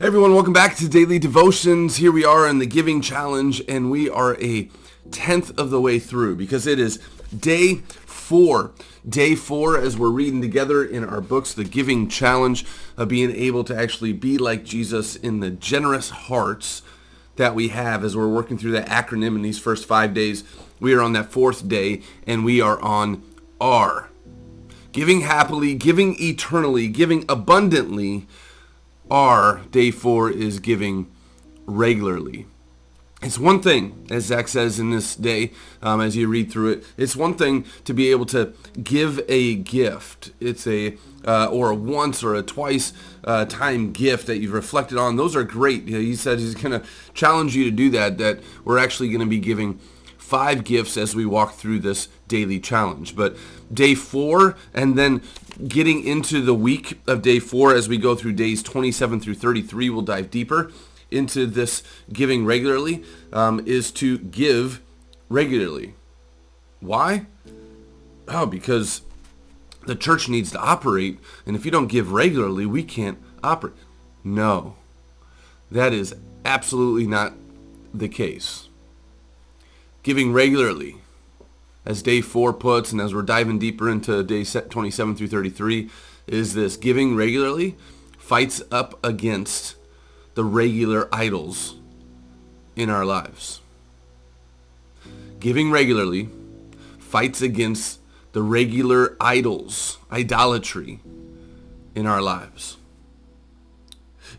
Hey everyone, welcome back to Daily Devotions. Here we are in the Giving Challenge, and we are a 10th of the way through because it is day 4. Day 4 as we're reading together in our books, the Giving Challenge, of being able to actually be like Jesus in the generous hearts that we have as we're working through that acronym in these first 5 days. We are on that 4th day, and we are on R. Giving happily, giving eternally, giving abundantly. R, day 4, is giving regularly. It's one thing, as Zach says in this day, as you read through it, it's one thing to be able to give a gift. It's or a once or a twice time gift that you've reflected on. Those are great. He said he's going to challenge you to do that we're actually going to be giving 5 gifts as we walk through this daily challenge. But day 4 and then getting into the week of day 4 as we go through days 27 through 33, we'll dive deeper into this giving regularly, is to give regularly. Why? Oh, because the church needs to operate, and if you don't give regularly, we can't operate. No, that is absolutely not the case. Giving regularly, as day 4 puts, and as we're diving deeper into days 27 through 33, is this: giving regularly fights up against the regular idols in our lives. Giving regularly fights against the regular idols, idolatry in our lives.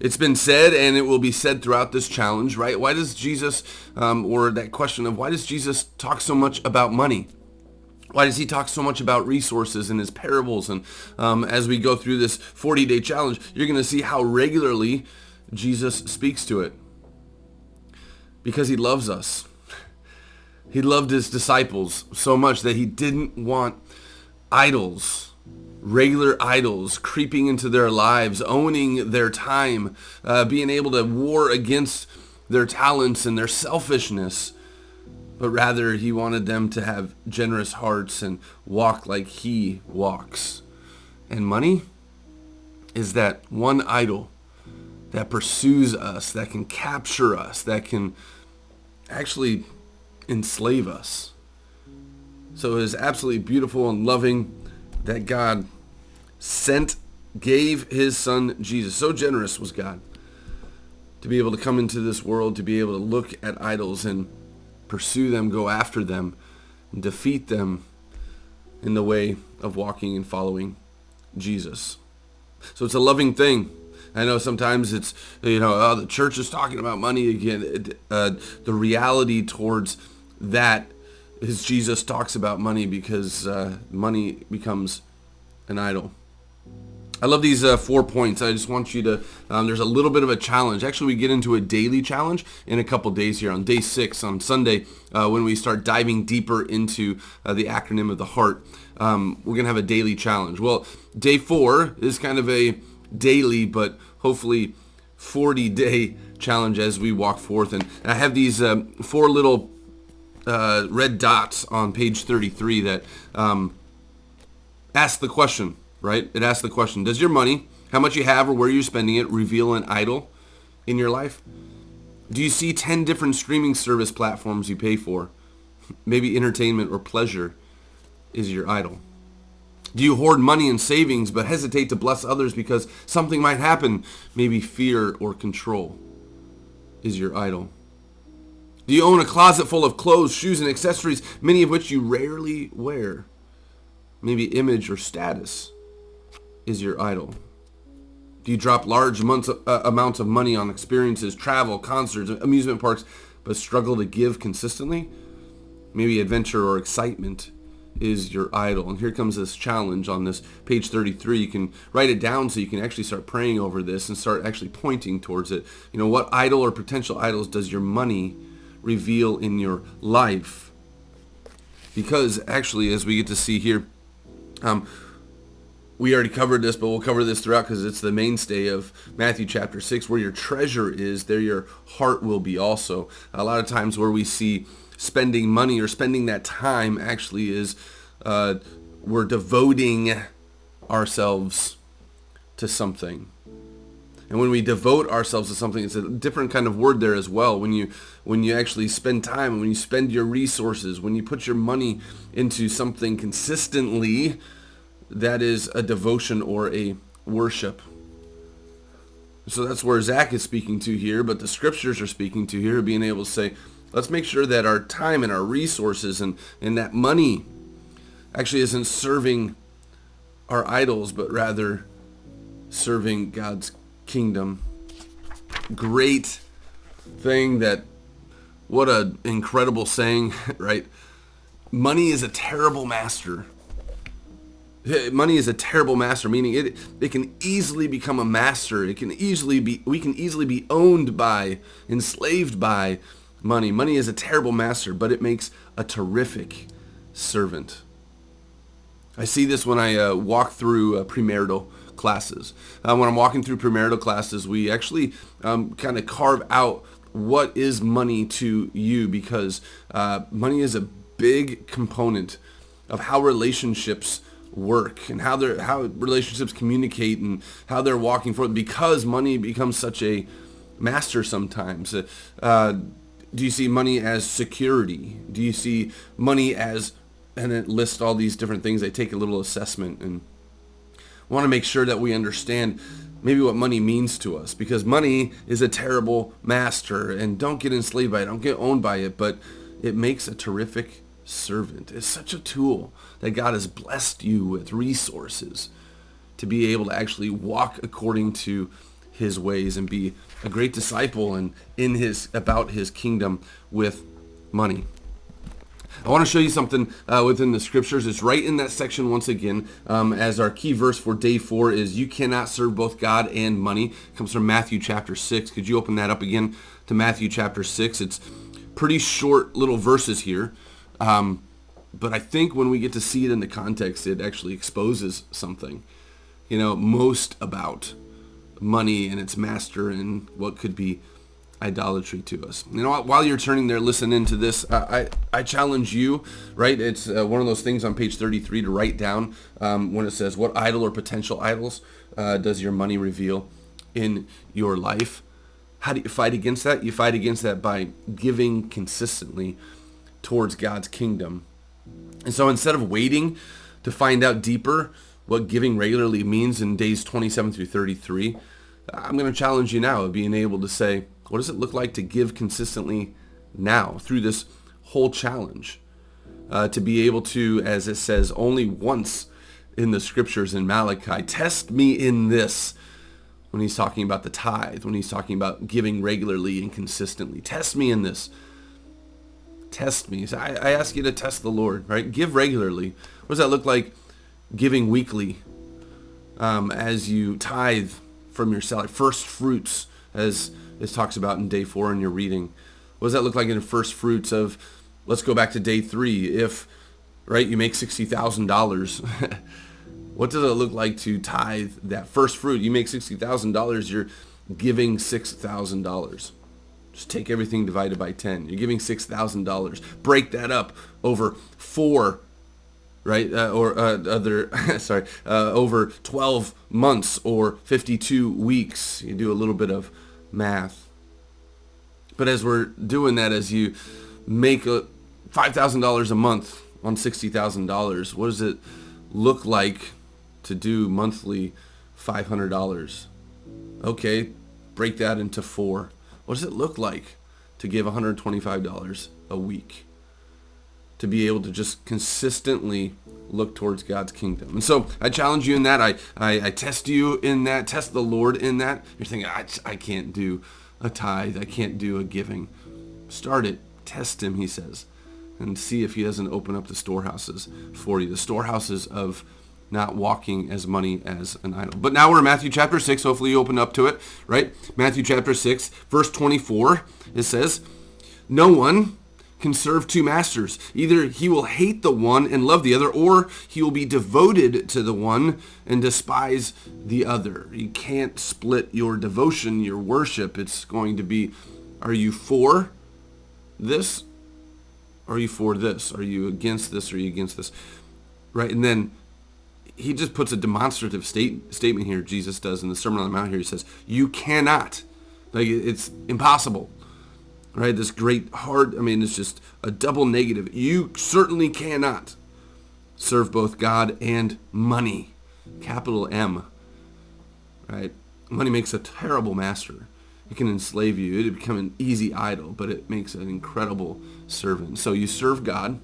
It's been said, and it will be said throughout this challenge, right? Why does Jesus, or that question of why does Jesus talk so much about money? Why does he talk so much about resources in his parables? And as we go through this 40-day challenge, you're going to see how regularly Jesus speaks to it. Because he loves us. He loved his disciples so much that he didn't want idols, regular idols, creeping into their lives, owning their time, being able to war against their talents and their selfishness. But rather, he wanted them to have generous hearts and walk like he walks. And money is that one idol that pursues us, that can capture us, that can actually enslave us. So it is absolutely beautiful and loving that God gave his son Jesus. So generous was God to be able to come into this world, to be able to look at idols and pursue them, go after them, and defeat them in the way of walking and following Jesus. So it's a loving thing. I know sometimes it's, the church is talking about money again. The reality towards that is Jesus talks about money because money becomes an idol. I love these 4 points. I just want you to, there's a little bit of a challenge. Actually, we get into a daily challenge in a couple days here. On day 6, on Sunday, when we start diving deeper into the acronym of the heart, we're going to have a daily challenge. Well, day 4 is kind of a daily, but hopefully 40-day challenge as we walk forth. And I have these 4 little red dots on page 33 that ask the question. Right? It asks the question, does your money, how much you have or where you're spending it, reveal an idol in your life? Do you see 10 different streaming service platforms you pay for? Maybe entertainment or pleasure is your idol. Do you hoard money in savings but hesitate to bless others because something might happen? Maybe fear or control is your idol. Do you own a closet full of clothes, shoes, and accessories, many of which you rarely wear? Maybe image or status is your idol. Do you drop large amounts of money on experiences, travel, concerts, amusement parks, but struggle to give consistently? Maybe adventure or excitement is your idol. And here comes this challenge on this page 33. You can write it down so you can actually start praying over this and start actually pointing towards it. What idol or potential idols does your money reveal in your life? Because actually, as we get to see here, we already covered this, but we'll cover this throughout because it's the mainstay of Matthew chapter 6. Where your treasure is, there your heart will be also. A lot of times where we see spending money or spending that time actually is we're devoting ourselves to something. And when we devote ourselves to something, it's a different kind of word there as well. When you actually spend time, when you spend your resources, when you put your money into something consistently, that is a devotion or a worship. So that's where Zach is speaking to here, but the scriptures are speaking to here, being able to say, let's make sure that our time and our resources and that money actually isn't serving our idols, but rather serving God's kingdom. Great thing that, what an incredible saying, right? Money is a terrible master. Money is a terrible master, meaning it can easily become a master. We can easily be owned by, enslaved by money. Money is a terrible master, but it makes a terrific servant. I see this when I walk through premarital classes. When I'm walking through premarital classes, we actually kind of carve out what is money to you, because money is a big component of how relationships work and how relationships communicate and how they're walking forward, because money becomes such a master sometimes. Do you see money as security? Do you see money as, and it lists all these different things. They take a little assessment and want to make sure that we understand maybe what money means to us, because money is a terrible master, and don't get enslaved by it, don't get owned by it, but it makes a terrific servant. It's such a tool that God has blessed you with resources to be able to actually walk according to his ways and be a great disciple and about his kingdom with money. I want to show you something within the scriptures. It's right in that section once again, as our key verse for day 4 is, you cannot serve both God and money. It comes from Matthew chapter 6. Could you open that up again to Matthew chapter 6? It's pretty short little verses here, but I think when we get to see it in the context, it actually exposes something, most about money and its master and what could be idolatry to us. While you're turning there, listen into this. I challenge you, right? It's one of those things on page 33 to write down when it says, what idol or potential idols does your money reveal in your life? How do you fight against that? You fight against that by giving consistently towards God's kingdom. And so instead of waiting to find out deeper what giving regularly means in days 27 through 33, I'm going to challenge you now of being able to say, what does it look like to give consistently now through this whole challenge? To be able to, as it says only once in the scriptures in Malachi, test me in this, when he's talking about the tithe, when he's talking about giving regularly and consistently. Test me in this. Test me. So I ask you to test the Lord, right? Give regularly. What does that look like giving weekly as you tithe from your salary? First fruits, as it talks about in day 4 in your reading. What does that look like in the first fruits of, let's go back to day 3. If, right, you make $60,000, what does it look like to tithe that first fruit? You make $60,000, you're giving $6,000. Just take everything divided by 10. You're giving $6,000. Break that up over 4, right? Over 12 months or 52 weeks. You do a little bit of math. But as we're doing that, as you make $5,000 a month on $60,000, what does it look like to do monthly $500? Okay, break that into 4. What does it look like to give $125 a week? To be able to just consistently look towards God's kingdom. And so I challenge you in that. I test you in that. Test the Lord in that. You're thinking, I can't do a tithe. I can't do a giving. Start it. Test him, he says. And see if he doesn't open up the storehouses for you. The storehouses of not walking as money as an idol. But now we're in Matthew chapter 6. Hopefully you open up to it, right? Matthew chapter 6, verse 24. It says, no one can serve 2 masters. Either he will hate the one and love the other, or he will be devoted to the one and despise the other. You can't split your devotion, your worship. It's going to be, are you for this? Are you for this? Are you against this? Are you against this? Right? And then he just puts a demonstrative statement here. Jesus does in the Sermon on the Mount here. He says, you cannot, like it's impossible, right? This great hard, it's just a double negative. You certainly cannot serve both God and money, capital M, right? Money makes a terrible master. It can enslave you. It become an easy idol, but it makes an incredible servant. So you serve God,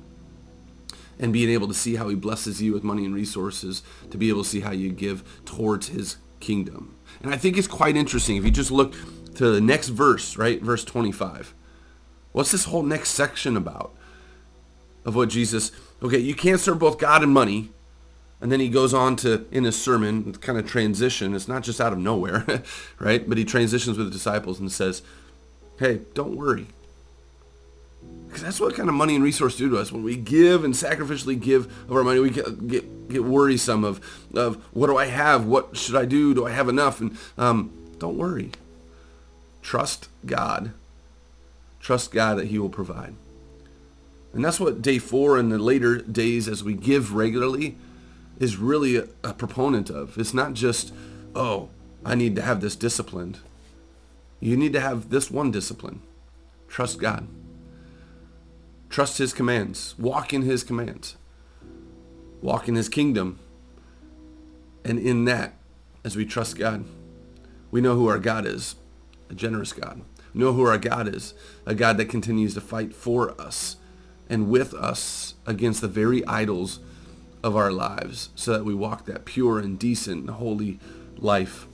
and being able to see how he blesses you with money and resources, to be able to see how you give towards his kingdom. And I think it's quite interesting. If you just look to the next verse, right? Verse 25. What's this whole next section about? Of what Jesus, okay, you can't serve both God and money. And then he goes on to, in his sermon, kind of transition. It's not just out of nowhere, right? But he transitions with the disciples and says, hey, don't worry. Because that's what kind of money and resource do to us. When we give and sacrificially give of our money, we get worrisome of what do I have? What should I do? Do I have enough? And don't worry. Trust God. Trust God that he will provide. And that's what day 4 and the later days as we give regularly is really a proponent of. It's not just, oh, I need to have this disciplined. You need to have this one discipline. Trust God. Trust his commands. Walk in his commands. Walk in his kingdom. And in that, as we trust God, we know who our God is, a generous God. We know who our God is, a God that continues to fight for us and with us against the very idols of our lives, so that we walk that pure and decent and holy life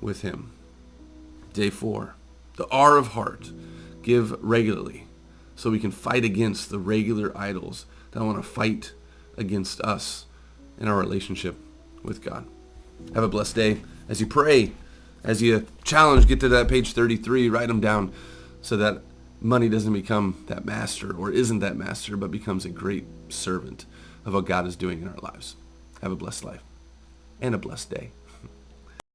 with him. Day 4, the R of heart. Give regularly, so we can fight against the regular idols that want to fight against us in our relationship with God. Have a blessed day. As you pray, as you challenge, get to that page 33, write them down so that money doesn't become that master, or isn't that master, but becomes a great servant of what God is doing in our lives. Have a blessed life and a blessed day.